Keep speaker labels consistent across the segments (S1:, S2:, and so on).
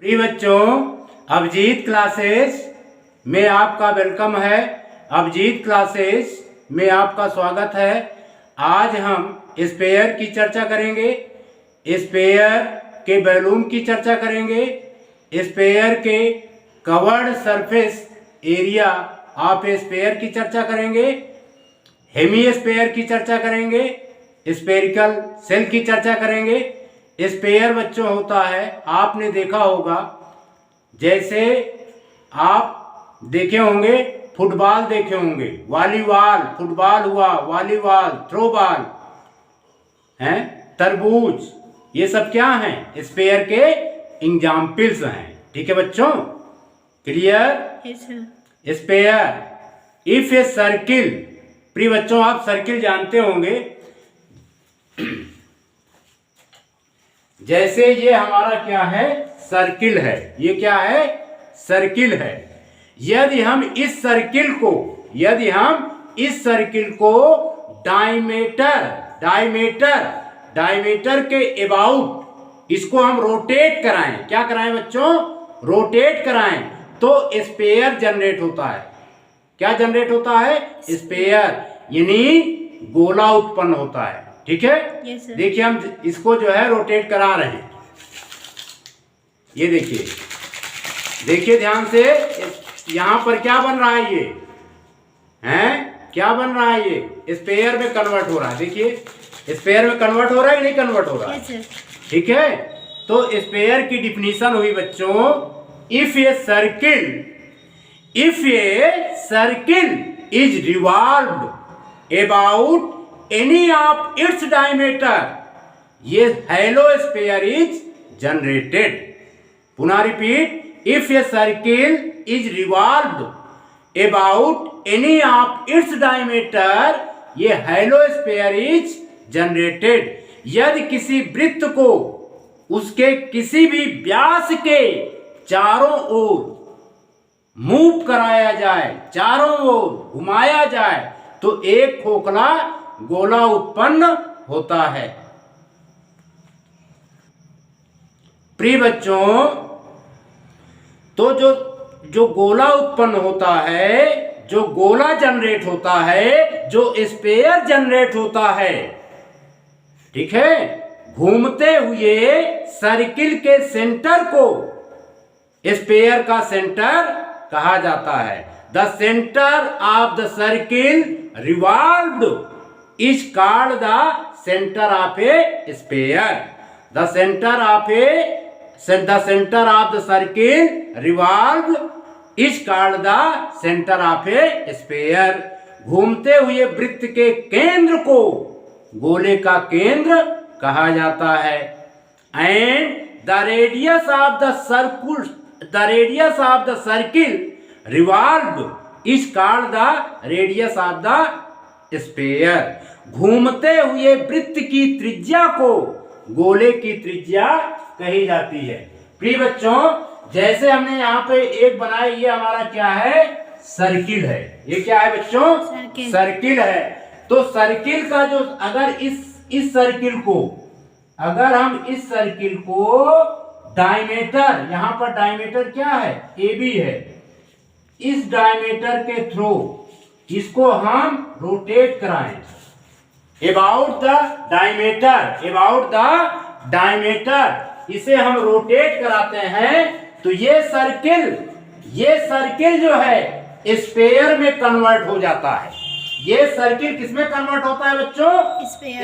S1: प्रिय बच्चों, अभिजीत क्लासेस में आपका वेलकम है। अभिजीत क्लासेस में आपका स्वागत है। आज हम स्पेयर की चर्चा करेंगे, स्पेयर के वॉल्यूम की चर्चा करेंगे, स्पेयर के covered surface area of sphere की चर्चा करेंगे, हेमी स्पेयर की चर्चा करेंगे, स्पेरिकल सेल की चर्चा करेंगे। स्पेयर बच्चों होता है, आपने देखा होगा, जैसे आप देखे होंगे फुटबॉल देखे होंगे, वॉलीबॉल, फुटबॉल हुआ, वॉलीबॉल, थ्रो बॉल हैं, तरबूज, ये सब क्या हैं? स्पेयर के एग्जाम्पल्स हैं। ठीक है बच्चों, clear? Sphere if a circle, प्रिय बच्चों आप सर्किल जानते होंगे, जैसे ये हमारा क्या है? सर्किल है। ये क्या है? सर्किल है। यदि हम इस सर्किल को डायमीटर के अबाउट इसको हम रोटेट कराएं, क्या कराएं बच्चों? रोटेट कराएं, तो स्पेयर जनरेट होता है। क्या जनरेट होता है? स्पेयर, यानी गोला उत्पन्न होता है। ठीक है? देखिए हम इसको जो है रोटेट करा रहे हैं। ये देखिए ध्यान से, यहां पर क्या बन रहा है? ये हैं, क्या बन रहा है? ये स्पेयर में कन्वर्ट हो रहा है। देखिए स्पेयर में कन्वर्ट हो रहा है कि नहीं कन्वर्ट हो रहा है? ठीक है, तो स्पेयर की डिफिनीशन हुई बच्चों, if a circle is revolved about any of its diameter, ये हेलो स्पेयर इज जनरेटेड। पुनः repeat, if a circle is revolved about any of its diameter, ये हेलो स्पेयर इज जनरेटेड। यदि किसी वृत्त को उसके किसी भी व्यास के चारों ओर मूव कराया जाए, चारों ओर घुमाया जाए, तो एक खोखला गोला उत्पन्न होता है। प्रिय बच्चों, तो जो गोला उत्पन्न होता है, जो गोला जनरेट होता है, जो स्पेयर जनरेट होता है, ठीक है, घूमते हुए सर्किल के सेंटर को स्पेयर का सेंटर कहा जाता है। The centre of the circle revolved is called the center of a sphere. The center of the circle revolved is called the center of a sphere. घूमते हुए वृत्त के केंद्र को गोले का केंद्र कहा जाता है। And the radius of the circle revolved is called the radius of the sphere. घूमते हुए वृत्त की त्रिज्या को गोले की त्रिज्या कही जाती है। प्रिय बच्चों, जैसे हमने यहाँ पे एक बनाया, ये हमारा क्या है? सर्किल है। ये क्या है बच्चों? सर्किल है। तो सर्किल का जो, अगर इस सर्किल को, अगर हम इस सर्किल को डायमीटर, यहाँ पर डायमीटर क्या है? AB है। इस डायमीटर के थ्रू इसको हम रोटेट कराएं अबाउट द डायमीटर, इसे हम रोटेट कराते हैं, तो ये सर्किल जो है स्पेयर में कन्वर्ट हो जाता है। ये सर्किल किस में कन्वर्ट होता है बच्चों?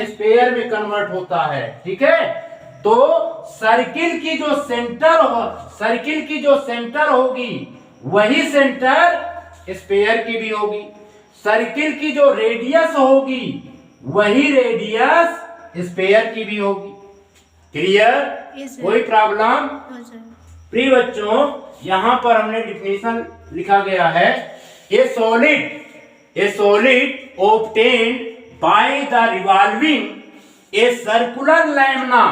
S1: स्पेयर में कन्वर्ट होता है। ठीक है, तो सर्किल की जो सेंटर होगी, वही सेंटर स्पेयर की भी होगी। सर्किल की जो रेडियस होगी, वही रेडियस स्पेयर की भी होगी। क्लियर? कोई प्रॉब्लम? प्रिय बच्चों, यहां पर हमने डिफिनीशन लिखा गया है, ए solid obtained by the revolving a circular lamina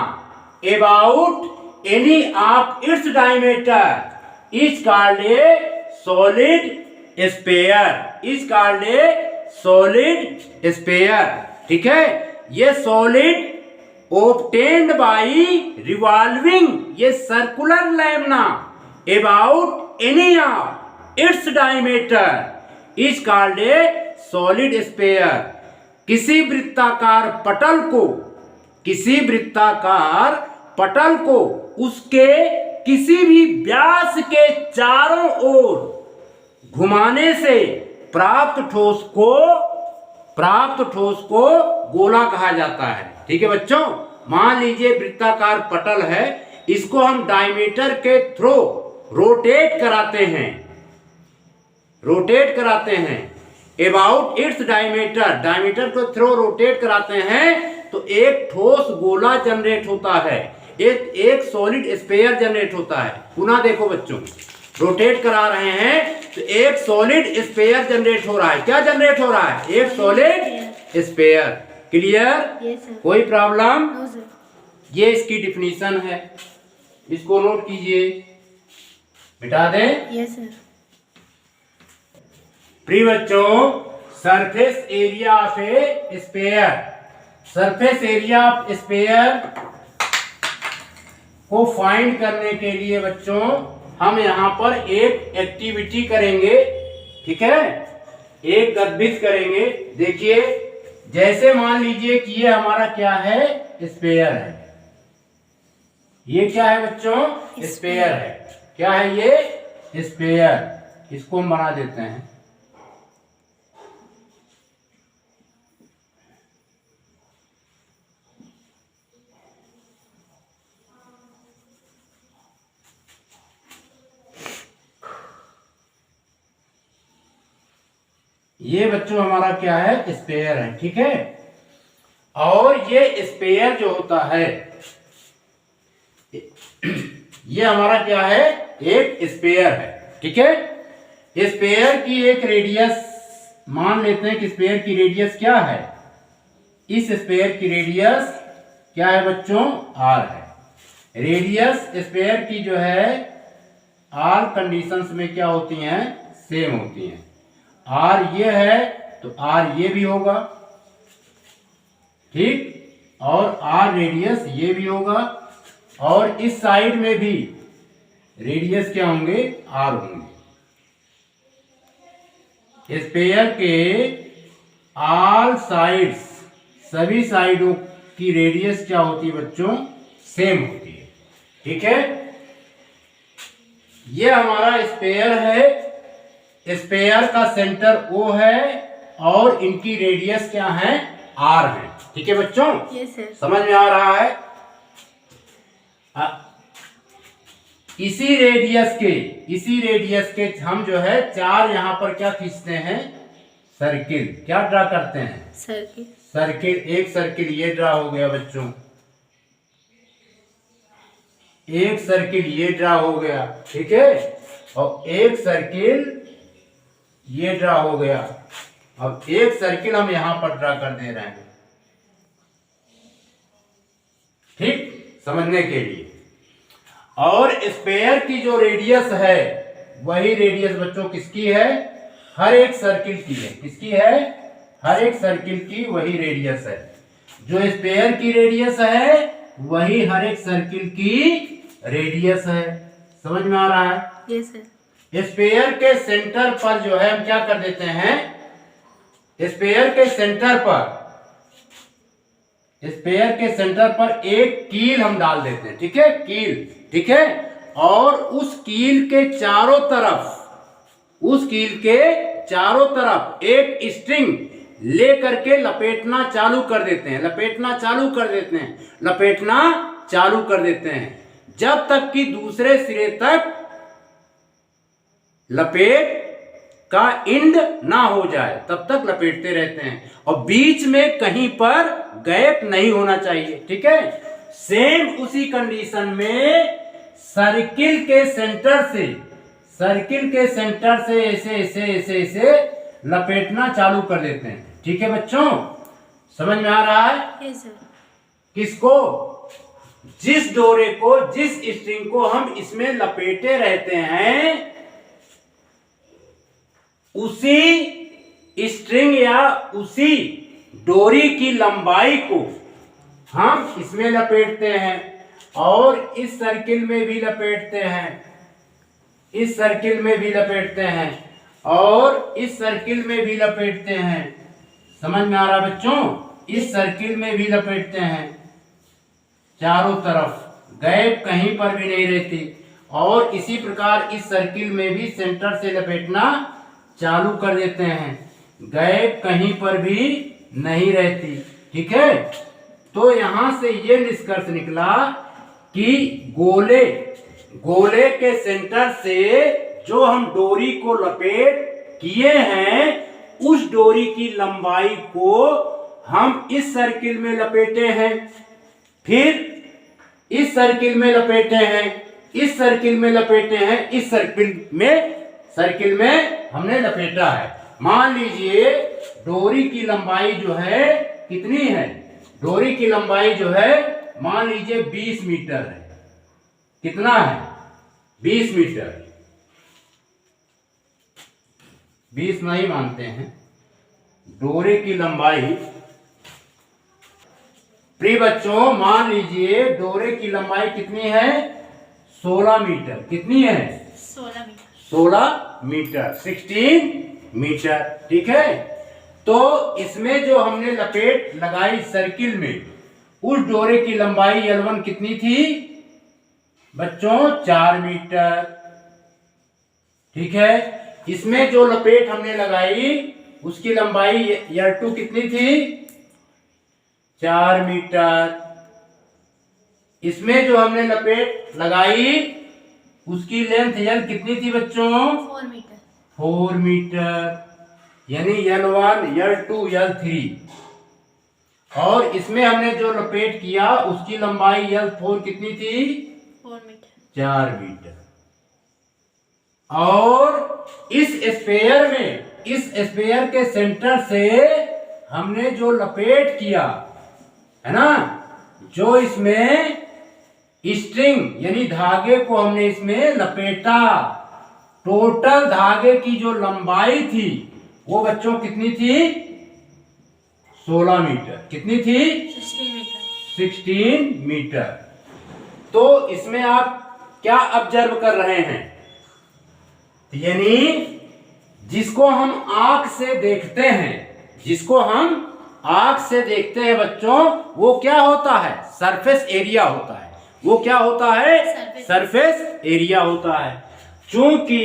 S1: about any of its diameter is called a solid sphere. ठीक है, ये solid obtained by revolving a circular lamina about any of its diameter is called a solid sphere। किसी वृत्ताकार पटल को उसके किसी भी व्यास के चारों ओर घुमाने से प्राप्त ठोस को गोला कहा जाता है। ठीक है बच्चों, मान लीजिए वृत्ताकार पटल है, इसको हम डायमीटर के थ्रू रोटेट कराते हैं अबाउट इट्स डायमीटर को थ्रू रोटेट कराते हैं तो एक ठोस गोला जनरेट होता है, एक सॉलिड स्फीयर जनरेट होता है। पुनः देखो बच्चों, रोटेट करा रहे हैं तो एक सॉलिड स्फीयर जनरेट हो रहा है। क्या जनरेट हो रहा है? एक सॉलिड स्फीयर। क्लियर? कोई प्रॉब्लम? ये इसकी डिफिनीशन है, इसको नोट कीजिए, मिटा दें।
S2: Yes sir.
S1: प्रिय बच्चों, surface area of a sphere, surface area of sphere को फाइंड करने के लिए बच्चों हम यहाँ पर एक एक्टिविटी करेंगे। ठीक है, एक गतिविधि करेंगे। देखिए, जैसे मान लीजिए कि ये हमारा क्या है? स्फीयर है। ये क्या है बच्चों? स्फीयर है। क्या है ये? स्फीयर। इसको हम बना देते हैं। ये बच्चों हमारा क्या है? स्फीयर है। ठीक है, और ये स्फीयर जो होता है, ये हमारा क्या है? एक स्फीयर है। ठीक है, स्फीयर की एक रेडियस मान लेते हैं कि स्फीयर की रेडियस क्या है? इस स्फीयर की रेडियस क्या है बच्चों? r है। रेडियस स्फीयर की जो है r कंडीशंस में क्या होती हैं? सेम होती हैं। r ये है तो r ये भी होगा, ठीक, और r रेडियस ये भी होगा, और इस साइड में भी रेडियस क्या होंगे? r होंगे। स्फीयर के ऑल साइड्स, सभी साइडों की रेडियस क्या होती है बच्चों? सेम होती है। ठीक है, ये हमारा स्फीयर है, स्फीयर का सेंटर O है और इनकी रेडियस क्या है? R है। ठीक है बच्चों?
S2: Yes sir.
S1: समझ में आ रहा है? इसी रेडियस के हम जो है चार यहाँ पर क्या खींचते हैं? सर्किल। क्या ड्रा करते हैं? सर्किल। एक सर्किल ये ड्रा हो गया बच्चों, एक सर्किल ये ड्रा हो गया। ठीक है, और एक सर्किल ये ड्रा हो गया। अब एक सर्किल हम यहां पर ड्रा कर दे रहे हैं, ठीक, समझने के लिए। और स्फीयर की जो रेडियस है वही रेडियस बच्चों किसकी है? हर एक सर्किल की है। किसकी है? हर एक सर्किल की वही रेडियस है। जो स्फीयर की रेडियस है वही हर एक सर्किल की रेडियस है। समझ में आ रहा है?
S2: Yes sir.
S1: स्फीयर के सेंटर पर जो है हम क्या कर देते हैं? स्फीयर के सेंटर पर एक कील हम डाल देते हैं। ठीक है, कील। ठीक है, और उस कील के चारों तरफ एक स्ट्रिंग ले करके लपेटना चालू कर देते हैं जब तक कि दूसरे सिरे तक लपेट का एंड ना हो जाए, तब तक लपेटते रहते हैं, और बीच में कहीं पर गैप नहीं होना चाहिए। ठीक है, सेम उसी कंडीशन में सर्किल के सेंटर से ऐसे लपेटना चालू कर देते हैं। ठीक है बच्चों, समझ में आ रहा है?
S2: Yes sir.
S1: किसको? जिस डोरे को, जिस स्ट्रिंग को हम इसमें लपेटे रहते हैं, उसी स्ट्रिंग या उसी डोरी की लंबाई को हम इसमें लपेटते हैं और इस सर्किल में भी लपेटते हैं, इस सर्किल में भी लपेटते हैं और इस सर्किल में भी लपेटते हैं। समझ में आ रहा बच्चों? इस सर्किल में भी लपेटते हैं, चारों तरफ गैप कहीं पर भी नहीं रहती। और इसी प्रकार इस सर्किल में भी सेंटर से लपेटना चालू कर देते हैं, गैप कहीं पर भी नहीं रहती। ठीक है, तो यहां से ये निष्कर्ष निकला कि गोले के सेंटर से जो हम डोरी को लपेट किए हैं, उस डोरी की लंबाई को हम इस सर्किल में लपेटे हैं, फिर इस सर्किल में लपेटे हैं, इस सर्किल में लपेटे हैं, इस सर्किल में हमने लपेटा है। मान लीजिए डोरी की लंबाई जो है कितनी है? डोरी की लंबाई जो है मान लीजिए 20 मीटर है। कितना है? 20 मीटर। 20 नहीं मानते हैं। डोरी की लंबाई, प्रिय बच्चों मान लीजिए डोरे की लंबाई कितनी है? 16 मीटर। कितनी है?
S2: 16 मीटर।
S1: 16 metre, 16 metre. ठीक है, तो इसमें जो हमने लपेट लगाई सर्किल में, उस डोरे की लंबाई L1 कितनी थी बच्चों? 4 मीटर। ठीक है, इसमें जो लपेट हमने लगाई उसकी लंबाई L2 कितनी थी? 4 मीटर। इसमें जो हमने लपेट लगाई उसकी लेंथ L कितनी थी बच्चों?
S2: 4 मीटर।
S1: 4 मीटर, यानी L1, L2, L3। और इसमें हमने जो लपेट किया उसकी लंबाई L4 कितनी थी?
S2: 4 मीटर।
S1: 4 मीटर। और इस स्पेयर के सेंटर से हमने जो लपेट किया है ना, जो इसमें स्ट्रिंग यानी धागे को हमने इसमें लपेटा, टोटल धागे की जो लंबाई थी वो बच्चों कितनी थी? 16 मीटर। कितनी थी?
S2: 16 मीटर।
S1: 16 मीटर। तो इसमें आप क्या ऑब्जर्व कर रहे हैं? यानी जिसको हम आंख से देखते हैं, जिसको हम आंख से देखते हैं बच्चों, वो क्या होता है? सरफेस एरिया होता है। वो क्या होता है? सरफेस एरिया होता है। क्योंकि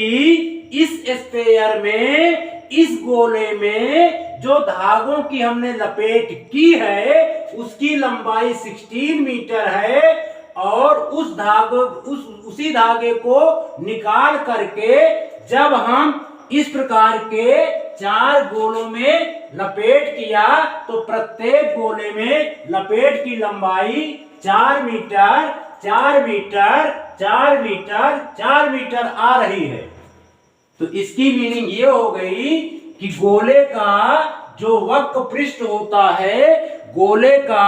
S1: इस स्पेयर में, इस गोले में जो धागों की हमने लपेट की है उसकी लंबाई 16 मीटर है और उसी धागे को निकाल करके जब हम इस प्रकार के 4 गोलों में लपेट किया तो प्रत्येक गोले में लपेट की लंबाई 4 मीटर, 4 मीटर, 4 मीटर, 4 मीटर आ रही है। तो इसकी मीनिंग ये हो गई कि गोले का जो वक्र पृष्ठ होता है, गोले का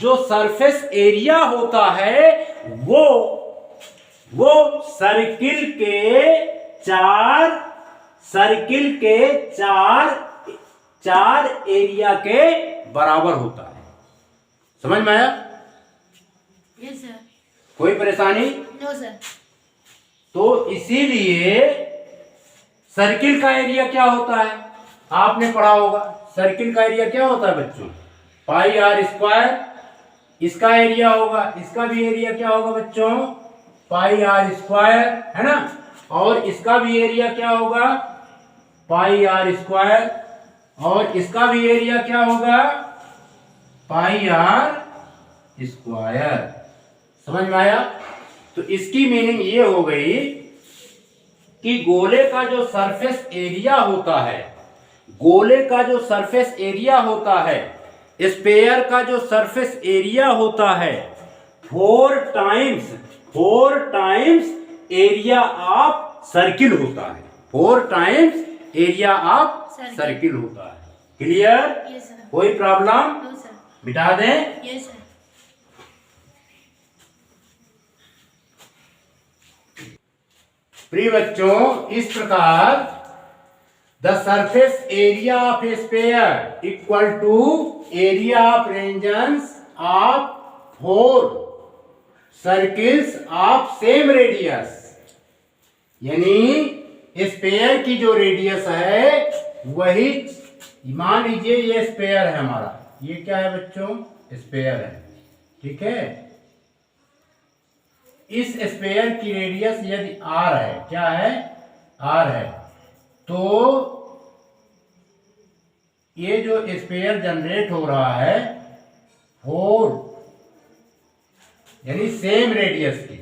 S1: जो सरफेस एरिया होता है, वो सर्किल के चार एरिया के बराबर होता है। समझ में आया?
S2: Yes sir.
S1: कोई परेशानी?
S2: No sir.
S1: तो इसीलिए सर्किल का एरिया क्या होता है? आपने पढ़ा होगा। सर्किल का एरिया क्या होता है बच्चों? पाई आर स्क्वायर। इसका एरिया होगा, इसका भी एरिया क्या होगा बच्चों? पाई आर स्क्वायर, है ना। और इसका भी एरिया क्या होगा? पाई आर स्क्वायर। और इसका भी एरिया क्या होगा? पाई आर स्क्वायर। समझ में आया? तो इसकी मीनिंग ये हो गई कि गोले का जो सरफेस एरिया होता है, गोले का जो सरफेस एरिया होता है, स्पेयर का जो सरफेस एरिया होता है, 4 टाइम्स एरिया ऑफ सर्किल होता है। 4 टाइम्स एरिया ऑफ सर्किल होता है। क्लियर?
S2: Yes sir.
S1: कोई प्रॉब्लम?
S2: No sir.
S1: मिटा दें?
S2: Yes sir.
S1: प्रिय बच्चों, इस प्रकार the surface area of a sphere equal to area of regions of 4 circles of same radius. यानी स्पेयर की जो रेडियस है वही, मान लीजिए ये स्पेयर है हमारा, ये क्या है बच्चों, स्पेयर है, ठीक है। इस स्पेयर की रेडियस यदि r है, क्या है, r है, तो ये जो स्पेयर जनरेट हो रहा है 4 यानी सेम रेडियस की,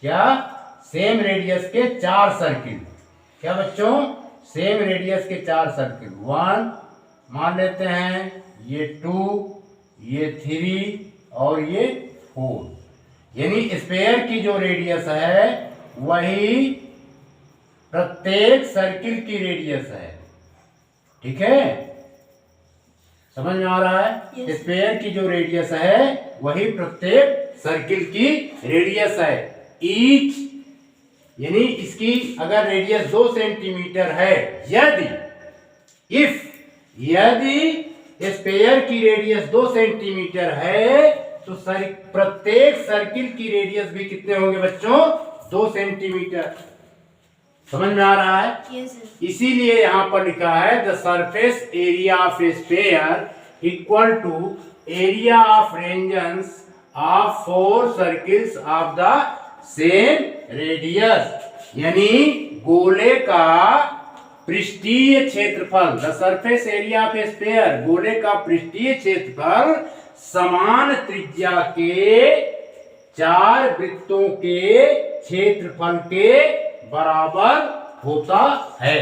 S1: क्या, सेम रेडियस के 4 सर्किल, क्या बच्चों, सेम रेडियस के 4 सर्किल, 1 मान लेते हैं, ये 2, ये 3 और ये 4। यानी स्पेयर की जो रेडियस है वही प्रत्येक सर्किल की रेडियस है, ठीक है, समझ में आ रहा है।
S2: Yes.
S1: स्पेयर की जो रेडियस है वही प्रत्येक सर्किल की रेडियस है। ईच यानी इसकी अगर रेडियस 2 सेंटीमीटर है, यदि स्पेयर की रेडियस 2 सेंटीमीटर है तो प्रत्येक सर्किल की रेडियस भी कितने होंगे बच्चों, 2 सेंटीमीटर। समझ में आ रहा है।
S2: Yes, sir.
S1: इसीलिए यहाँ पर लिखा है the surface area of a sphere equal to area of regions of 4 circles of the same radius. यानी गोले का पृष्ठीय क्षेत्रफल, the surface area of a sphere, गोले का पृष्ठीय क्षेत्रफल समान त्रिज्या के 4 वृत्तों के क्षेत्रफल के बराबर होता है।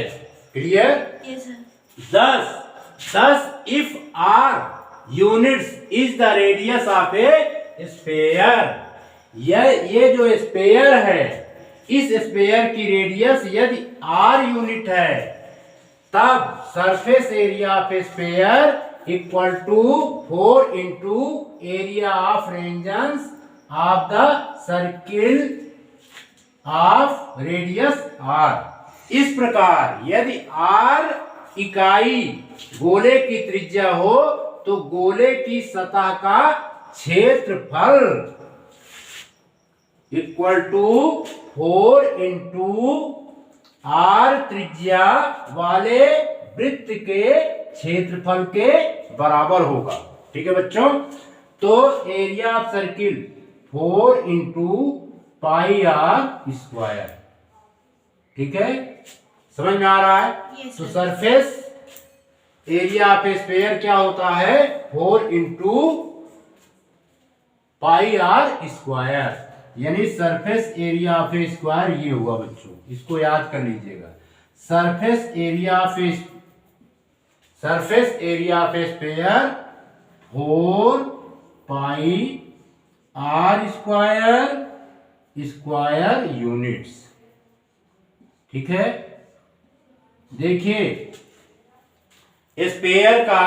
S1: Clear.
S2: Yes, sir.
S1: thus if r units is the radius of a sphere, ये जो स्पेयर है, इस स्पेयर की रेडियस यदि r यूनिट है, तब surface area of a sphere equal to 4 into area of regions of the circle of radius r। इस प्रकार यदि r इकाई गोले की त्रिज्या हो तो गोले की सतह का क्षेत्रफल इक्वल टू 4 इंटू r त्रिज्या वाले वृत्त के क्षेत्रफल के बराबर होगा। ठीक है बच्चों। तो area of circle 4 into pi are square. ठीक है, समझ में आ रहा है।
S2: Yes,
S1: तो
S2: sir.
S1: Surface area of a sphere क्या होता है, 4 इंटू पाई आर स्क्वायर। यानी surface area of a square ये हुआ बच्चों, इसको याद कर लीजिएगा। Surface area of a sphere 4 pi are square square units. ठीक है, देखिए स्पेयर का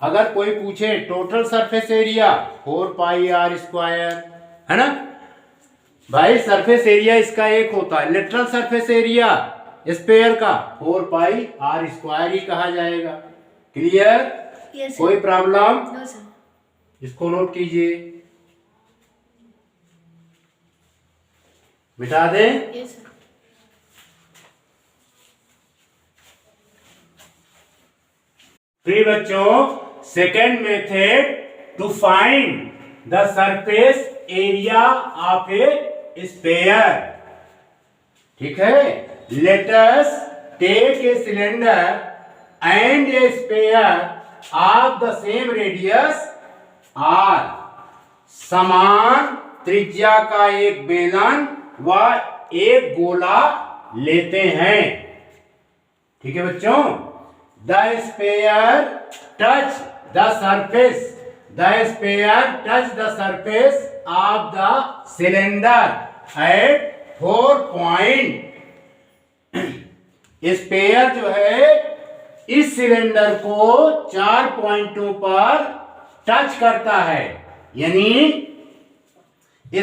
S1: अगर कोई पूछे total surface area 4 pi are square, है ना भाई। सरफेस एरिया इसका एक होता है, लेटरल सरफेस एरिया स्पेयर का 4 पाई आर स्क्वायर ही कहा जाएगा। क्लियर।
S2: Yes, sir.
S1: कोई प्रॉब्लम?
S2: No, sir.
S1: इसको नोट कीजिए, मिटा दें।
S2: Yes, sir.
S1: प्रिय बच्चों, second method to find the surface area of a sphere. ठीक है, let us take a cylinder and a sphere of the same radius R. समान त्रिज्या का एक बेलन व एक गोला लेते हैं। ठीक है बच्चों। The sphere touch the surface of the cylinder at 4 point। Spare जो है इस सिलेंडर को 4 पॉइंटों पर टच करता है। यानी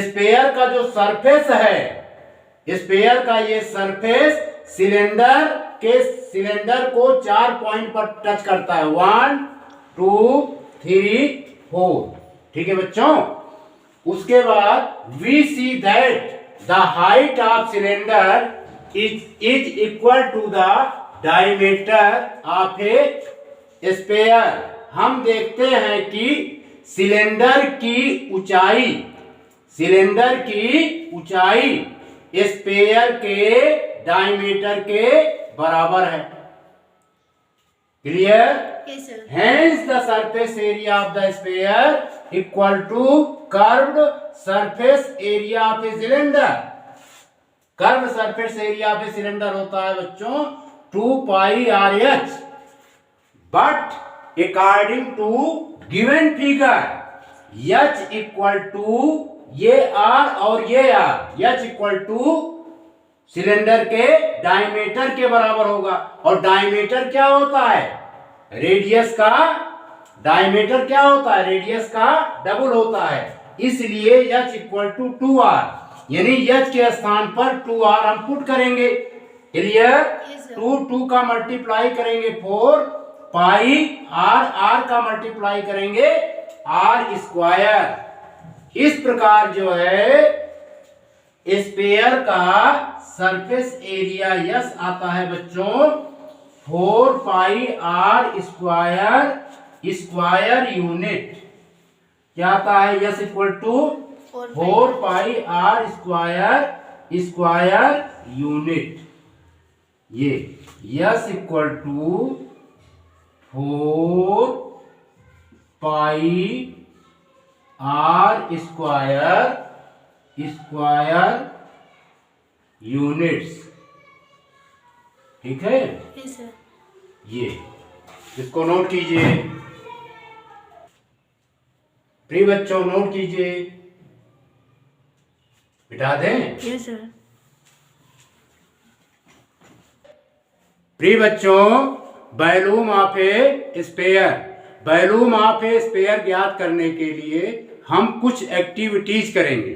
S1: स्पेयर का जो सरफेस है, स्पेयर का ये सरफेस सिलेंडर को 4 पॉइंट पर टच करता है, 1 2 3 4। ठीक है बच्चों। उसके बाद we see that the height of cylinder is equal to the diameter of a sphere. हम देखते हैं कि सिलेंडर की ऊंचाई स्पेयर के डायमीटर के बराबर है। Clear?
S2: Yes, sir.
S1: Hence the surface area of the sphere equal to curved surface area of a cylinder. Curve surface area of a cylinder होता है बच्चों 2 pi r h. But according to given figure h equal to ये r और ये r, h equal to cylinder के diameter के बराबर होगा। और डायमीटर क्या होता है? रेडियस का डायमीटर क्या होता है? रेडियस का डबल होता है। इसलिए एच इक्वल टू 2r, यानी एच के स्थान पर 2r हम पुट करेंगे। क्लियर?
S2: Yes, sir.
S1: 2 का मल्टीप्लाई करेंगे 4 पाई r का मल्टीप्लाई करेंगे r स्क्वायर। इस प्रकार जो है स्पेयर का सरफेस एरिया यस आता है बच्चों 4 पाई r स्क्वायर यूनिट। क्या आता है? S equal to 4 pi r square unit. ये S equal to 4 pi r square units. ठीक है?
S2: Yes, sir.
S1: ये इसको नोट कीजिए। प्रिय बच्चों नोट कीजिए। बिठा दें?
S2: Yes, sir.
S1: प्रिय बच्चों वॉल्यूम ऑफ ए स्पेयर ज्ञात करने के लिए हम कुछ एक्टिविटीज करेंगे।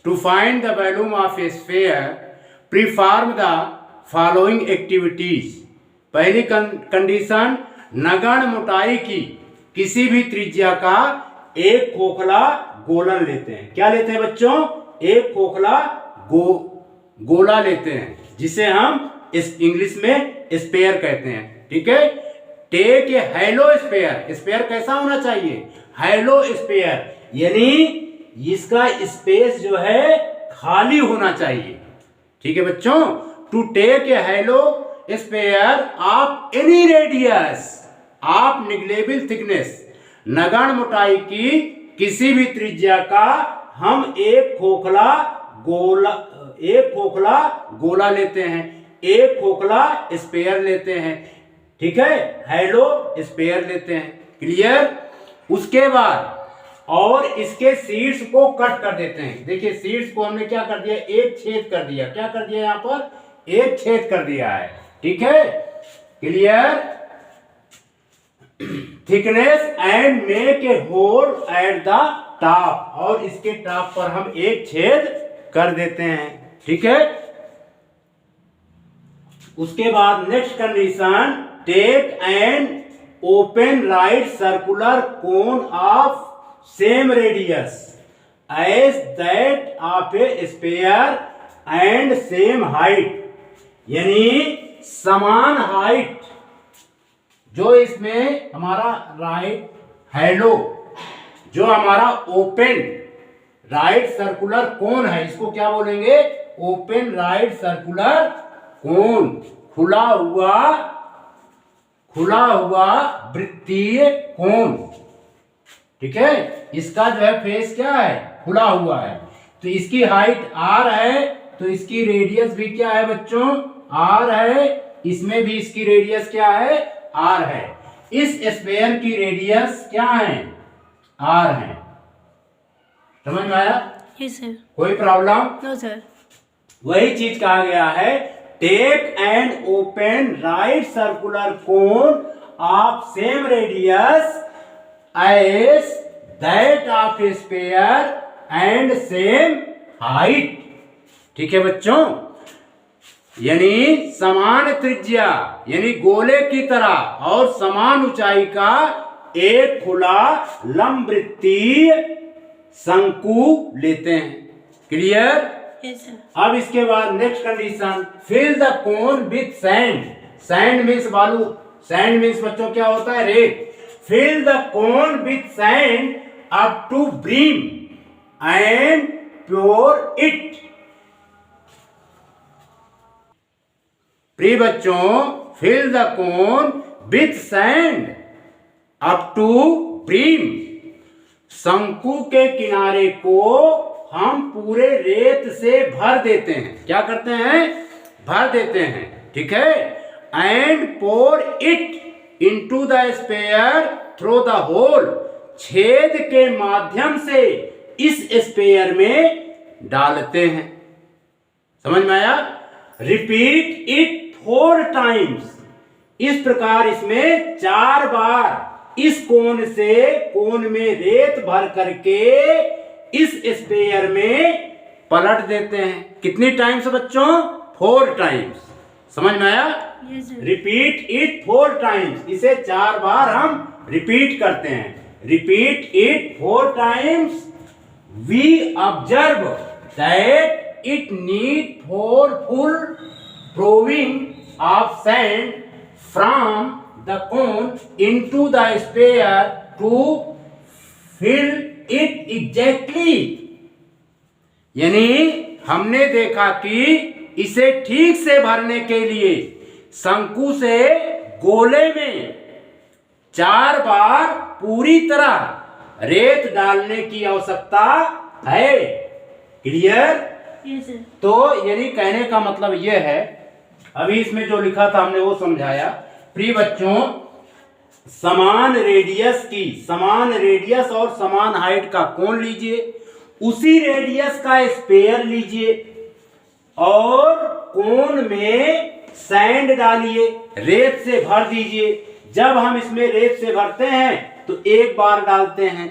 S1: To find the volume of a sphere perform the following activities. पहली कंडीशन, नगण्य मोटाई की किसी भी त्रिज्या का एक खोखला गोलन लेते हैं। क्या लेते हैं बच्चों? एक खोखला गोला लेते हैं, जिसे हम इस इंग्लिश में स्पेयर कहते हैं। ठीक है? Take a hollow sphere. Sphere कैसा होना चाहिए? हैलो स्पेयर, यानी इसका स्पेस जो है खाली होना चाहिए। ठीक है बच्चों? To take a hollow sphere of any radius of negligible thickness. नगण्य मोटाई की किसी भी त्रिज्या का हम एक खोखला गोला लेते हैं, एक खोखला स्पेयर लेते हैं। ठीक है? हैलो स्पेयर लेते हैं। क्लियर? उसके बाद और इसके शीर्ष को कट कर देते हैं। देखिए शीर्ष को हमने क्या कर दिया? एक छेद कर दिया। क्या कर दिया? यहां पर एक छेद कर दिया है। ठीक है? Clear? Thickness and make a hole at the top. और इसके टॉप पर हम एक छेद कर देते हैं। ठीक है? उसके बाद next condition, take and open right circular cone of same radius as that of a sphere and same height. यानी समान हाइट जो इसमें हमारा राइट हैलो, जो हमारा ओपन राइट सर्कुलर कोन है, इसको क्या बोलेंगे? ओपन राइट सर्कुलर कोन, खुला हुआ वृत्तीय कोन। ठीक है? इसका जो है फेस क्या है? खुला हुआ है। तो इसकी हाइट r है, तो इसकी रेडियस भी क्या है बच्चों? r है। इसमें भी इसकी रेडियस क्या है? r है। इस स्फेयर की रेडियस क्या है? r है। समझ में आया?
S2: Yes, sir.
S1: कोई प्रॉब्लम?
S2: No, sir.
S1: वही चीज कहा गया है, take and open right circular cone of same radius as that of a sphere and same height. ठीक है बच्चों? यानी समान त्रिज्या, यानी गोले की तरह और समान ऊंचाई का एक खुला लंबवृत्तीय शंकु लेते हैं। क्लियर?
S2: Yes, sir.
S1: अब इसके बाद next condition, fill the cone with sand. Sand means बालू, सैंड मीन्स बच्चों क्या होता है? रेत। Fill the cone with sand up to brim and pour it. प्रिय बच्चों, fill the cone with sand up to brim. शंकु के किनारे को हम पूरे रेत से भर देते हैं। क्या करते हैं? भर देते हैं। ठीक है। And pour it into the sphere through the hole. छेद के माध्यम से इस स्पेयर में डालते हैं। समझ में आया? Repeat it 4 times. इस प्रकार इसमें 4 बार इस कोन से कोन में रेत भर करके इस स्पेयर में पलट देते हैं। कितनी टाइम्स बच्चों? 4 टाइम्स। समझ में आया?
S2: Yes, sir.
S1: Repeat it 4 times. इसे 4 बार हम रिपीट करते हैं। Repeat it 4 times. We observe that it need for full throwing of sand from the cone into the sphere to fill it exactly। यानी हमने देखा कि इसे ठीक से भरने के लिए शंकु से गोले में 4 बार पूरी तरह रेत डालने की आवश्यकता है। क्लियर?
S2: Yes, sir.
S1: तो यानी कहने का मतलब यह है, अभी इसमें जो लिखा था हमने वो समझाया। प्रिय बच्चों, समान रेडियस और समान हाइट का कोन लीजिए, उसी रेडियस का स्पेयर लीजिए और कोन में सैंड डालिए, रेत से भर दीजिए। जब हम इसमें रेत से भरते हैं तो 1 बार डालते हैं,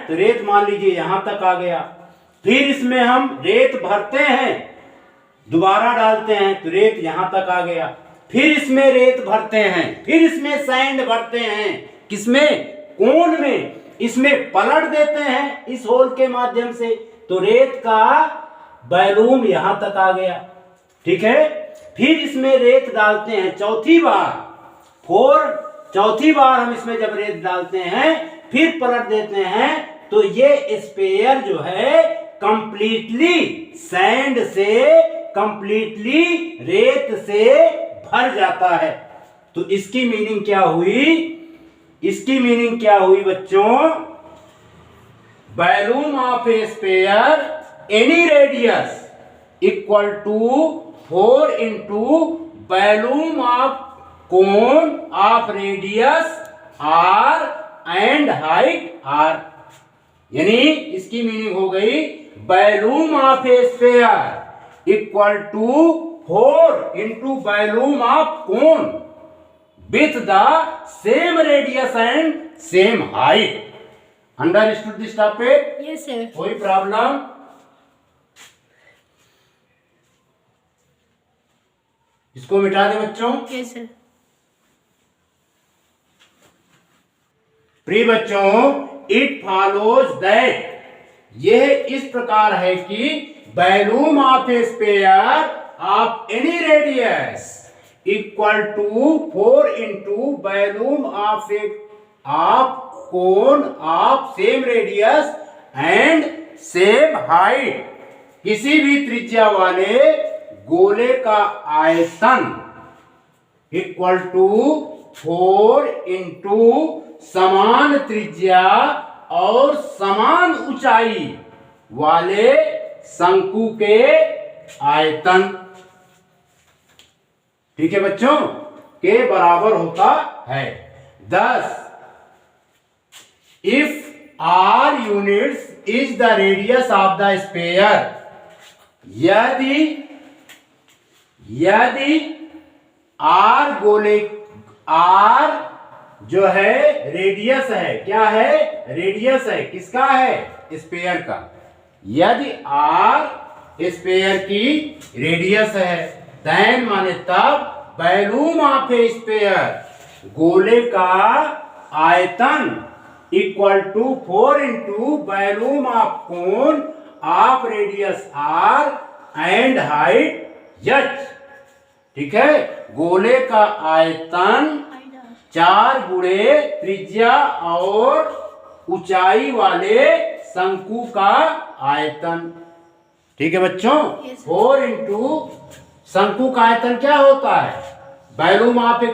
S1: तो रेत मान लीजिए यहां तक आ गया। फिर इसमें हम रेत भरते हैं, दोबारा डालते हैं तो रेत यहां तक आ गया। फिर इसमें रेत भरते हैं, फिर इसमें सैंड भरते हैं। किसमें? कोन में। इसमें पलट देते हैं इस होल के माध्यम से, तो रेत का वॉल्यूम यहां तक आ गया। ठीक है। फिर इसमें रेत डालते हैं चौथी बार हम इसमें जब रेत डालते हैं फिर पलट देते हैं, तो ये स्पेयर जो है कंप्लीटली सैंड से, कंप्लीटली रेत से भर जाता है। तो इसकी मीनिंग क्या हुई? इसकी मीनिंग क्या हुई बच्चों? Volume of a sphere any radius equal to 4 into volume of cone of radius R and height R. यानी इसकी मीनिंग हो गई volume of a sphere equal to 4 into volume of cone with the same radius and same height. Understood this topic?
S2: Yes, sir.
S1: कोई problem? इसको मिटा दे बच्चों।
S2: Yes, sir.
S1: प्रिय बच्चों, इट फॉलोज दैट, यह इस प्रकार है कि volume of a sphere of any radius equal to 4 into volume of cone of same radius and same height. किसी भी त्रिज्या वाले गोले का आयतन इक्वल टू 4 इंटू समान त्रिज्या और समान ऊंचाई वाले शंकु के आयतन, ठीक है बच्चों, के बराबर होता है। thus if r units is the radius of the sphere, यदि r गोले, r जो है रेडियस है, क्या है? रेडियस है। किसका है? स्पेयर का। यदि r स्पेयर की रेडियस है, देन माने तब वॉल्यूम ऑफ ए स्पेयर, गोले का आयतन equal to 4 into volume of cone of radius R and height H. ठीक है, गोले का आयतन 4 गुणे त्रिज्या और ऊंचाई वाले शंकु का आयतन। ठीक है बच्चों, 4 इंटू शंकु का आयतन क्या होता है, volume of a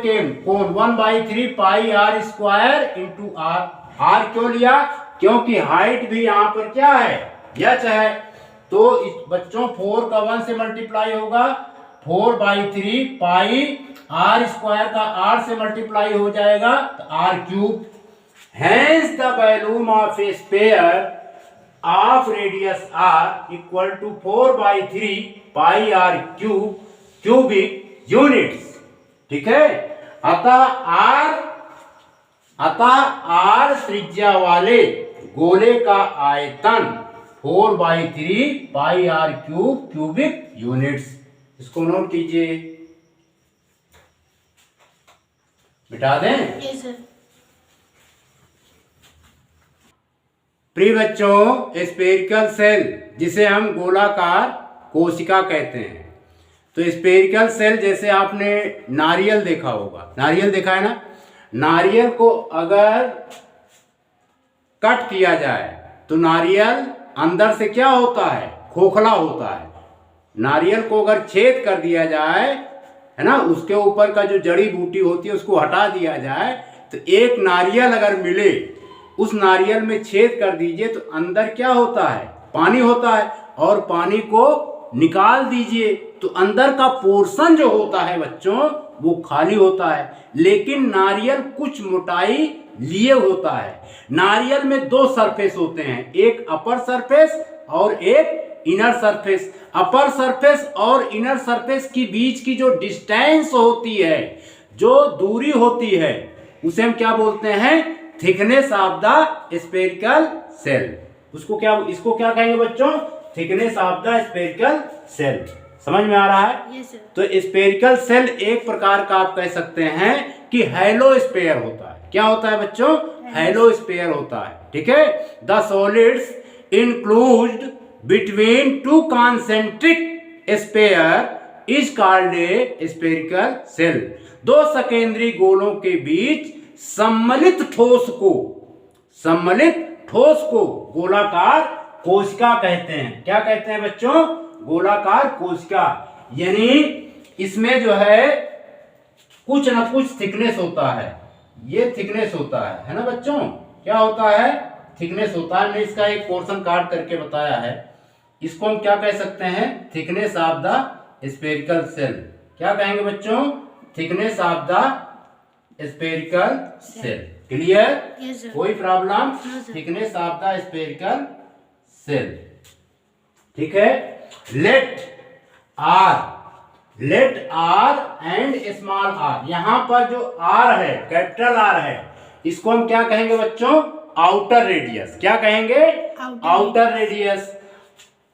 S1: cone 1/3 pi are square into R. R क्यों लिया, क्योंकि हाइट भी यहाँ पर क्या है, एच है। तो इस बच्चों 4 का 1 से मल्टीप्लाई होगा, 4/3 पाई आर स्क्वायर का आर से मल्टीप्लाई हो जाएगा तो R cube. Hence the volume of a sphere of radius r equal to 4/3 pi r cubic units। ठीक है, अतः r त्रिज्या वाले गोले का आयतन 4/3 पाई r क्यूबिक यूनिट्स। इसको नोट कीजिए, मिटा दें।
S2: Yes sir.
S1: प्रिय बच्चों, स्फेरिकल सेल जिसे हम गोलाकार कोशिका कहते हैं, तो स्फेरिकल सेल जैसे आपने नारियल देखा होगा, नारियल देखा है ना, नारियल को अगर कट किया जाए तो नारियल अंदर से क्या होता है, खोखला होता है। नारियल को अगर छेद कर दिया जाए, है ना, उसके ऊपर का जो जड़ी बूटी होती है उसको हटा दिया जाए तो एक नारियल अगर मिले, उस नारियल में छेद कर दीजिए तो अंदर क्या होता है, पानी होता है, और पानी को निकाल दीजिए तो अंदर का पोर्शन जो होता है बच्चों वो खाली होता है। लेकिन नारियल कुछ मोटाई लिए होता है। नारियल में 2 सरफेस होते हैं, एक अपर सरफेस और एक इनर सरफेस। अपर सरफेस और इनर सरफेस की बीच की जो डिस्टेंस होती है, जो दूरी होती है, उसे हम क्या बोलते हैं, thickness of the spherical cell. इसको क्या कहेंगे बच्चों, thickness of the spherical cell. समझ में आ रहा है?
S2: Yes sir.
S1: तो स्फेरिकल सेल एक प्रकार का आप कह सकते हैं कि हैलो स्फेयर होता है। क्या होता है बच्चों, हैलो स्फेयर होता है। ठीक है, the solids included between 2 concentric sphere is called a spherical shell. 2 सकेंद्री गोलों के बीच सम्मिलित ठोस को गोलाकार कोशिका कहते हैं। क्या कहते हैं बच्चों, गोलाकार कोशिका। यानी इसमें जो है कुछ ना कुछ थिकनेस होता है, ये थिकनेस होता है ना बच्चों, क्या होता है, थिकनेस होता है। मैं इसका एक पोर्शन काट करके बताया है। इसको हम क्या कह सकते हैं, thickness of the spherical shell. क्या कहेंगे बच्चों, thickness of the spherical shell. Clear?
S2: Yes sir.
S1: कोई problem?
S2: No sir.
S1: Thickness of the spherical shell. ठीक है, let are and small r, यहां पर जो आर है, कैपिटल आर है, इसको हम क्या कहेंगे बच्चों, आउटर रेडियस। क्या कहेंगे, आउटर रेडियस।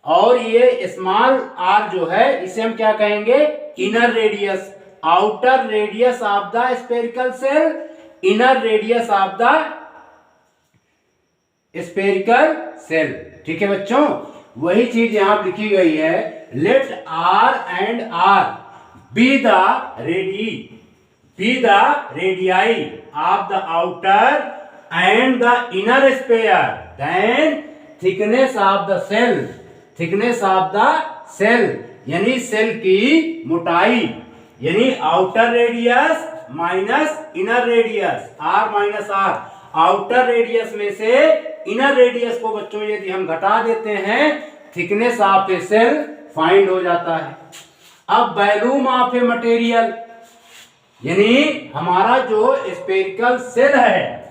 S1: और ये स्मॉल आर जो है इसे हम क्या कहेंगे, inner radius. Outer radius of the spherical shell, inner radius of the spherical shell. ठीक है बच्चों, वही चीज यहां लिखी गई है, let are and R be the radii of the outer and the inner sphere, then thickness of the shell, thickness of the shell यानी सेल की मोटाई, यानी outer radius minus inner radius, R minus R. Outer radius में से inner radius को बच्चों यदि हम घटा देते हैं, thickness of a shell find हो जाता है। अब वॉल्यूम ऑफ ए मटेरियल, यानी हमारा जो स्फेरिकल सेल है,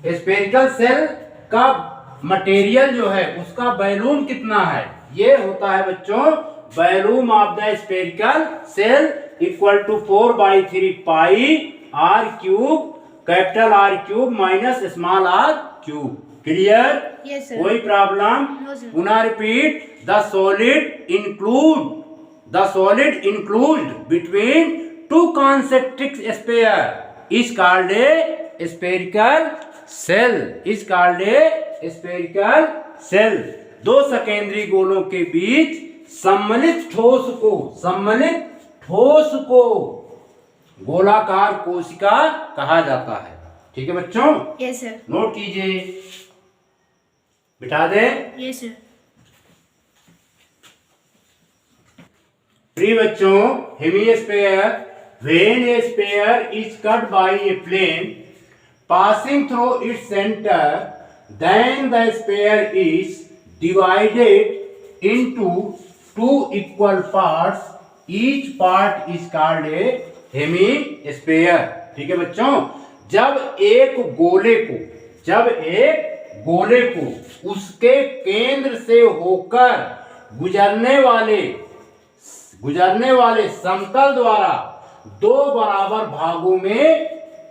S1: स्फेरिकल सेल का मटेरियल जो है उसका वॉल्यूम कितना है, ये होता है बच्चों volume of the spherical shell equal to 4/3 pi r cube, capital r cube minus small r cube. Clear?
S2: Yes sir.
S1: कोई प्रॉब्लम?
S2: No sir.
S1: पुनः repeat, the solid include between 2 concentric sphere is called a spherical shell is called a spherical shell. दो सकेंद्री गोलों के बीच सम्मिलित ठोस को गोलाकार कोशिका कहा जाता है। ठीक है बच्चों,
S2: यस सर।
S1: नोट कीजिए, बिठा दे।
S2: Yes sir.
S1: प्रिय बच्चों, hemisphere, when a sphere is cut by a plane passing through its center, then the sphere is divided into two equal parts. Each part is called a hemisphere. ठीक है बच्चों, जब एक गोले को उसके केंद्र से होकर गुजरने वाले समतल द्वारा दो बराबर भागों में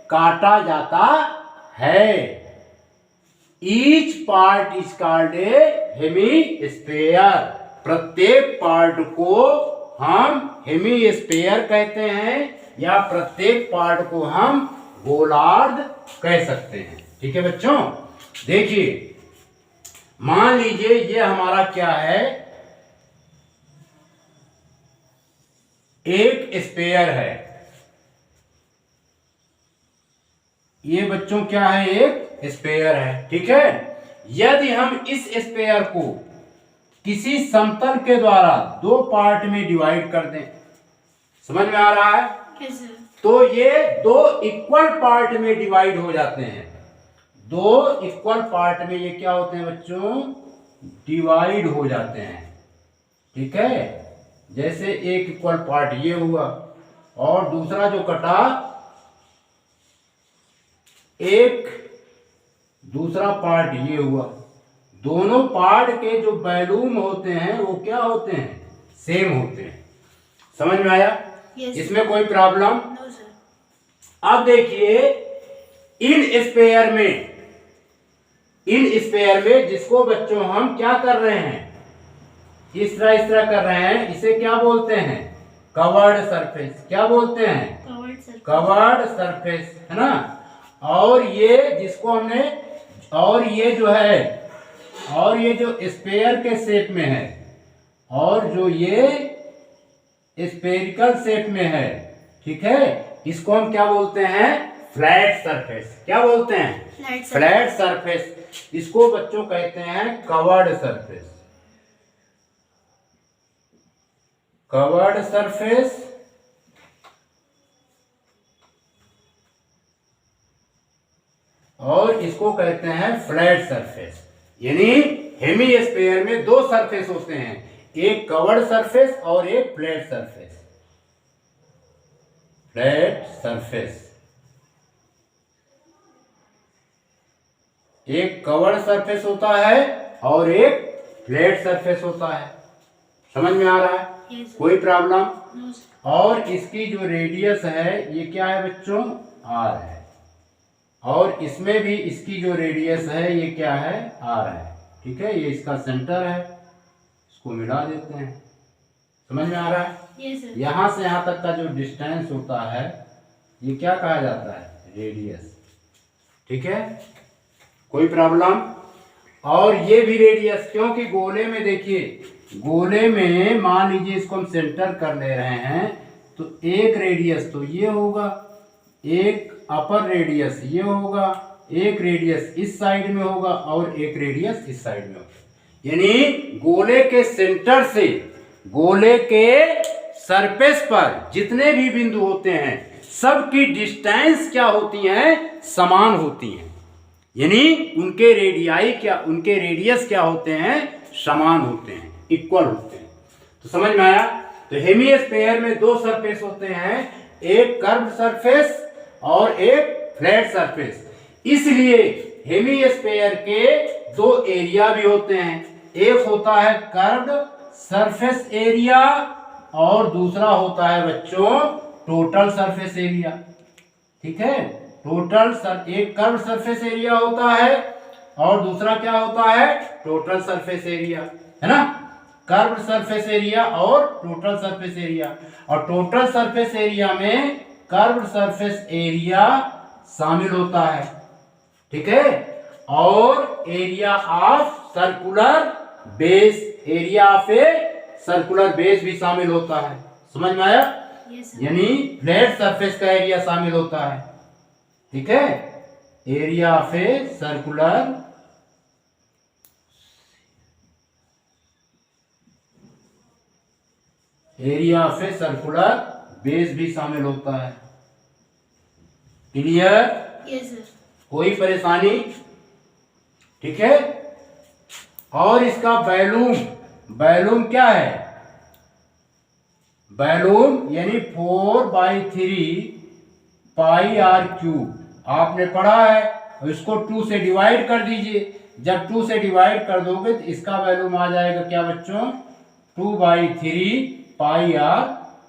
S1: काटा जाता है। Each part is called A hemisphere. प्रत्येक पार्ट को हम हेमिस्फीयर कहते हैं या प्रत्येक पार्ट को हम गोलार्ध कह सकते हैं। ठीक है बच्चों, देखिए मान लीजिए ये हमारा क्या है, एक स्फीयर है। ये बच्चों क्या है, एक स्फीयर है। ठीक है, यदि हम इस स्फीयर को किसी समतल के द्वारा दो पार्ट में डिवाइड कर दें, समझ में आ रहा है?
S2: Yes sir.
S1: तो ये दो इक्वल पार्ट में डिवाइड हो जाते हैं। दो इक्वल पार्ट में ये क्या होते हैं बच्चों, डिवाइड हो जाते हैं। ठीक है, जैसे एक इक्वल पार्ट ये हुआ और दूसरा जो कटा एक दूसरा पार्ट ये हुआ। दोनों पार्ट के जो वॉल्यूम होते हैं वो क्या होते हैं, सेम होते हैं। समझ में आया?
S2: Yes,
S1: इसमें कोई प्रॉब्लम?
S2: No sir.
S1: अब देखिए इन स्पेयर में जिसको बच्चों हम क्या कर रहे हैं, इस तरह कर रहे हैं, इसे क्या बोलते हैं, कवर्ड सरफेस। क्या बोलते हैं, कवर्ड सरफेस, है ना। और ये जिसको हमने, और ये जो स्पेयर के शेप में है और जो ये स्पेरिकल शेप में है, ठीक है, इसको हम क्या बोलते हैं, फ्लैट सरफेस। क्या बोलते हैं, फ्लैट सरफेस। इसको बच्चों कहते हैं कवर्ड सरफेस। कवर्ड सरफेस और इसको कहते हैं फ्लैट सरफेस। यानी हेमिस्फीयर में दो सरफेस होते हैं, एक कवर्ड सरफेस और एक फ्लैट सरफेस। फ्लैट सरफेस, एक कवर्ड सरफेस होता है और एक फ्लैट सरफेस होता है। समझ में आ रहा है?
S2: Yes,
S1: कोई प्रॉब्लम?
S2: No sir.
S1: और इसकी जो रेडियस है ये क्या है बच्चों, आर है। और इसमें भी इसकी जो रेडियस है ये क्या है, आर है। ठीक है, ये इसका सेंटर है, इसको मिला देते हैं। समझ में आ रहा है?
S2: Yes sir.
S1: यहाँ से यहाँ तक का जो डिस्टेंस होता है ये क्या कहा जाता है, रेडियस। ठीक है, कोई प्रॉब्लम? और ये भी रेडियस, क्योंकि गोले में देखिए, गोले में मान लीजिए इसको हम सेंटर कर ले रहे हैं तो एक रेडियस तो ये होगा, एक अपर रेडियस ये होगा, एक रेडियस इस साइड में होगा और एक रेडियस इस साइड में होगा। यानी गोले के सेंटर से गोले के सरफेस पर जितने भी बिंदु होते हैं सबकी डिस्टेंस क्या होती हैं, समान होती हैं। यानी उनके रेडियस क्या होते हैं, समान होते हैं, इक्वल होते हैं। तो समझ में आया? तो हेमिस्फीयर में दो सरफेस होते हैं, एक कर्व्ड सरफेस और एक फ्लैट सरफेस। इसलिए हेमिस्फीयर के दो एरिया भी होते हैं, एक होता है कर्व्ड सरफेस एरिया और दूसरा होता है बच्चों टोटल सरफेस एरिया। ठीक है, एक कर्व सरफेस एरिया होता है और दूसरा क्या होता है, टोटल सरफेस एरिया, है ना। कर्व सरफेस एरिया और टोटल सरफेस एरिया। और टोटल सरफेस एरिया में कर्व सरफेस एरिया शामिल होता है, ठीक है। और area of circular base, area of a circular base भी शामिल होता है। समझ में आया?
S2: Yes sir.
S1: यानी फ्लैट सरफेस का एरिया शामिल होता है, ठीक है। Area of a circular area of a circular base भी शामिल होता है। क्लियर?
S2: Yes sir.
S1: कोई परेशानी? ठीक है। और इसका वॉल्यूम, वॉल्यूम क्या है? वॉल्यूम यानी 4/3 पाई आर क्यूब। आपने पढ़ा है, इसको 2 से डिवाइड कर दीजिए। जब 2 से डिवाइड कर दोगे तो इसका वॉल्यूम आ जाएगा क्या बच्चों? 2/3 pi r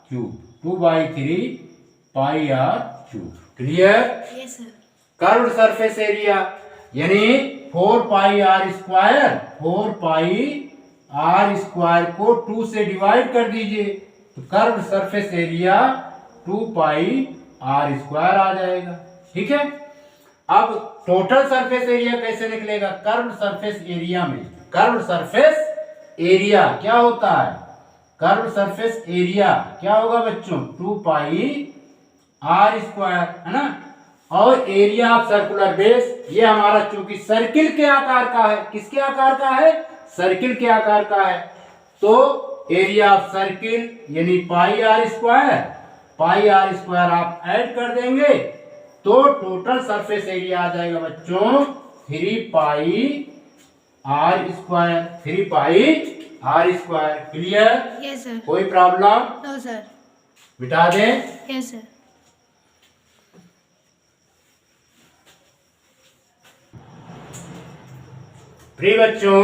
S1: cube. 2/3 pi r cube. Clear?
S2: Yes sir.
S1: Curved surface area यानी 4 pi are square, 4 pi are square को 2 से डिवाइड कर दीजिए तो curved surface area 2 pi are square आ जाएगा, ठीक है। अब टोटल सरफेस एरिया कैसे निकलेगा? कर्व्ड सरफेस एरिया में, कर्व्ड सरफेस एरिया क्या होता है? कर्व्ड सरफेस एरिया क्या होगा बच्चों? 2 पाई आर स्क्वायर, है ना। और एरिया ऑफ सर्कुलर बेस, ये हमारा चूंकि सर्किल के आकार का है, किसके आकार का है? सर्किल के आकार का है, तो एरिया ऑफ सर्किल यानी pi are square, pi are square आप ऐड कर देंगे तो टोटल सरफेस एरिया आ जाएगा बच्चों 3 pi are square, 3 pi are square. Clear?
S2: Yes sir.
S1: कोई प्रॉब्लम?
S2: No sir.
S1: मिटा दें?
S2: Yes sir.
S1: प्रिय बच्चों,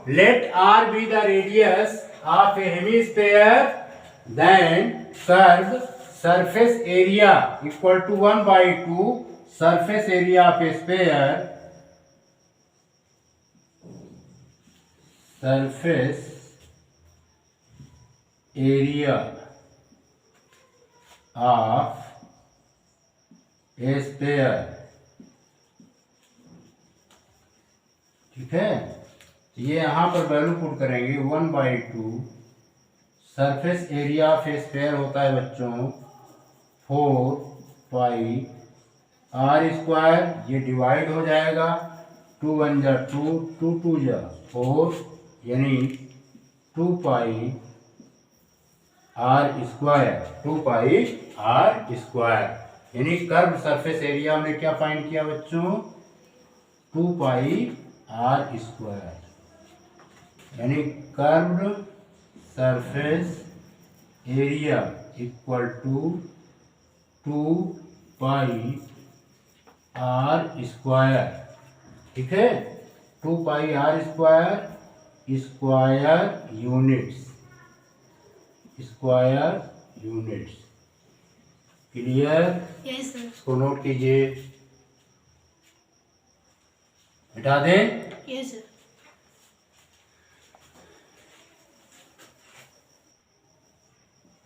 S1: let r be the radius of a hemisphere, then curve surface area equal to 1/2 surface area of a sphere, surface area of a sphere, ठीक है। ये यहां पर वैल्यू पुट करेंगे 1/2 surface area of a sphere होता है बच्चों 4 pi are square, ये डिवाइड हो जाएगा 2 1 जा 2, 2 2 जा 4 यानी 2 pi are square, 2 pi are square. यानी कर्व सरफेस एरिया में क्या फाइंड किया बच्चों? 2 पाई आर स्क्वायर, यानी curved surface area equal to 2 pi are square, ठीक है। 2 pi are square, square units, square units. Clear?
S2: Yes sir.
S1: इसको note कीजिए, मिटा दें?
S2: Yes sir.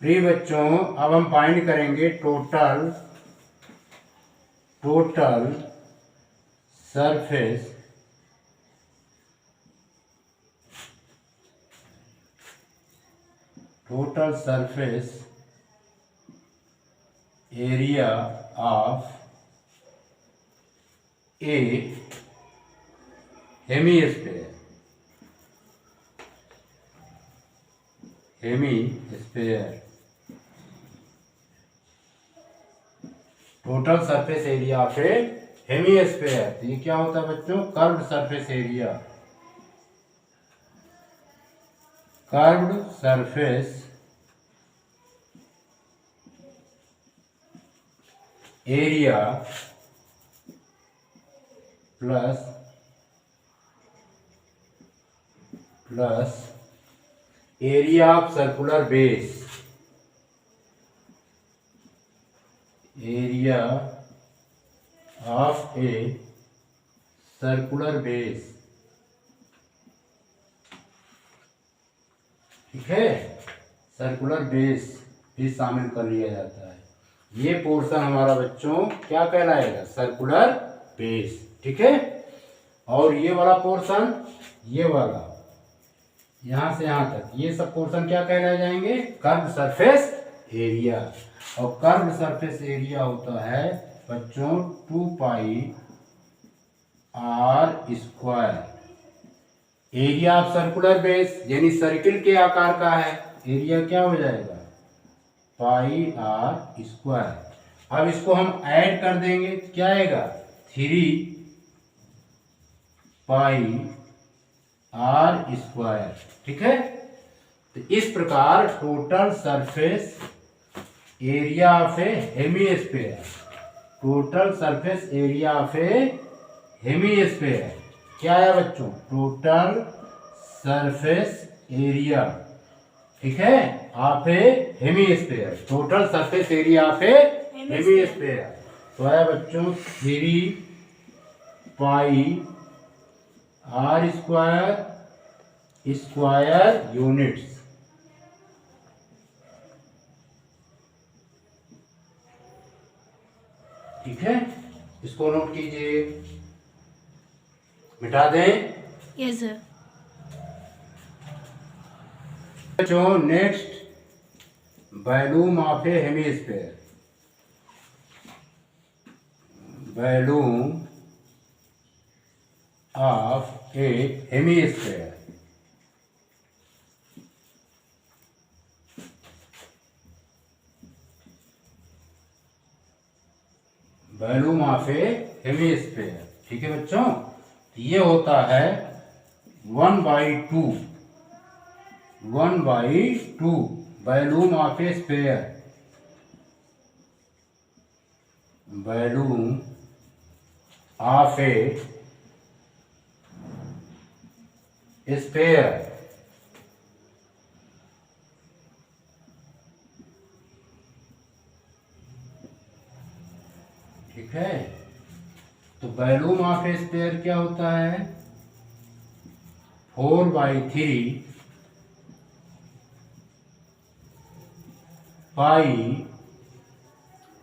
S1: प्रिय बच्चों, अब हम फाइंड करेंगे total surface area of a hemisphere, total surface area of a hemisphere. तो ये क्या होता है बच्चों? Curved surface area, curved surface area plus area of circular base, area of a circular base, ठीक है। सर्कुलर बेस भी शामिल कर लिया जाता है। ये पोर्शन हमारा बच्चों क्या कहलाएगा? Circular base. ठीक है। और ये वाला पोर्शन, ये वाला यहाँ से यहाँ तक, ये सब पोर्शन क्या कहलाए जाएंगे? Curve surface area. और कर्व सरफेस एरिया होता है बच्चों 2 pi are square. Area of circular base यानी सर्किल के आकार का है, एरिया क्या हो जाएगा? Pi are square. अब इसको हम ऐड कर देंगे, क्या आएगा? 3 पाई आर स्क्वायर। ठीक है। तो इस प्रकार total surface area of a hemisphere, total surface area of a hemisphere क्या है बच्चों? Total surface area. ठीक है। Of a hemisphere, total surface area of a hemisphere तो है बच्चों 3 pi are square square units. ठीक है। इसको नोट कीजिए, मिटा दें।
S2: Yes sir.
S1: बच्चों next volume of a hemisphere, volume of a hemisphere. Volume of a hemisphere. ठीक है बच्चों। ये होता है 1/2, 1/2 volume of a sphere, volume of a sphere. ठीक है। तो वॉल्यूम ऑफ ए स्फीयर क्या होता है? 4/3 पाई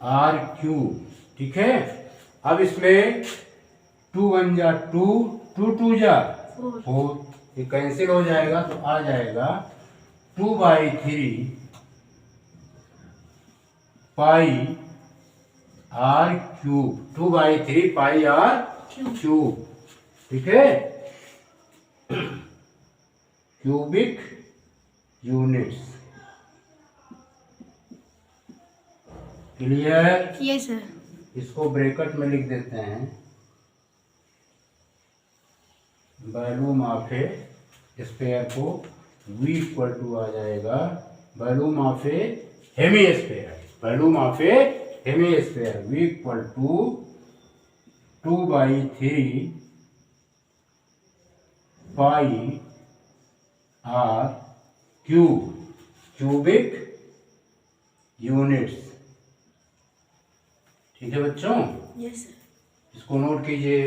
S1: आर क्यूब। ठीक है। अब इसमें 2 1 जा 2, 2 2 जा 4, ये कैंसिल हो जाएगा तो आ जाएगा 2/3 pi r cube, 2/3 pi r cube. ठीक है। Cubic units. Clear?
S2: Yes sir.
S1: इसको ब्रैकेट में लिख देते हैं, वॉल्यूम ऑफ ए स्फीयर को V इक्वल टू आ जाएगा volume of a hemisphere, volume of a hemisphere V equal to 2/3 pi r cube, cubic units. ठीक है बच्चों।
S2: Yes sir.
S1: इसको नोट कीजिए।